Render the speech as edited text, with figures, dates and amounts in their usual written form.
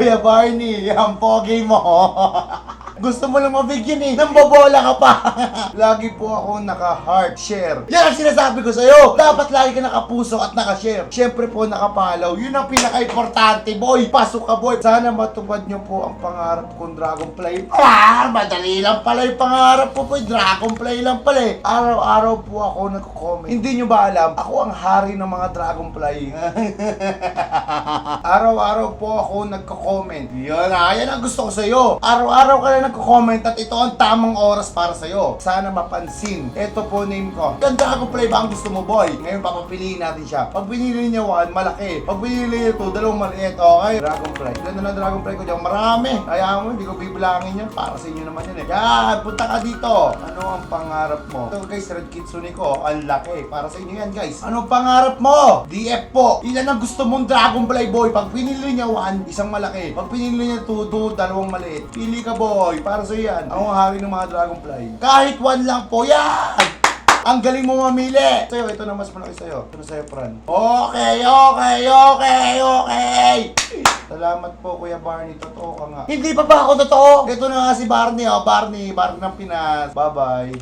Kuya Barney, ang pogi mo. Gusto mo lang mabigyan eh. Nambobola ka pa. Lagi po ako naka-heart share. Yan ang sinasabi ko sa'yo. Dapat lagi ka nakapuso at naka-share. Siyempre po nakapalaw. Yun ang pinaka-importante, boy. Pasok ka, boy. Sana matupad nyo po ang pangarap kong Dragonfly. Madali lang pala yung pangarap ko po. Dragonfly lang pala eh. Araw-araw po ako nagko-comment. Hindi nyo ba alam? Ako ang hari ng mga Dragonfly. Araw-araw po ako nagko-comment. Yan ang gusto ko sa'yo. Araw-araw ka na nagko-comment at ito ang tamang oras para sa'yo. Sana mapansin. Ito po name ko. Yung Dragonfly ba ang gusto mo, boy? Ngayon papapiliin natin siya. Pag pinili niya 1, malaki. Pag pinili niya 2, 2 maliit. Okay? Dragonfly. Ilan na Dragonfly ko dyan? Marami. Kaya mo, hindi ko bibilangin yan. Para sa inyo naman yan eh. Yan, punta ka dito. Ano ang pangarap mo? Ito guys, Red Kitsune ko. Ang laki. Para sa inyo yan guys. Ano ang pangarap mo? DF po. Ilan ang gusto mong Dragonfly, boy? Pag pinili niya 1, isang malaki. Pag pinili niya 2, 2 maliit. Pili ka, boy. Para sa yan. Ako ang hari ng mga Dragonfly. Kahit 1 lang po. Yan! Ang galing mo mamili. Sa'yo, ito na mas malaki sa'yo. Ito na sa'yo, Fran. Okay. Salamat po, Kuya Barney. Totoo ka nga. Hindi pa ba ako totoo? Ito na nga si Barney, oh. Barney ng Pinas. Bye-bye.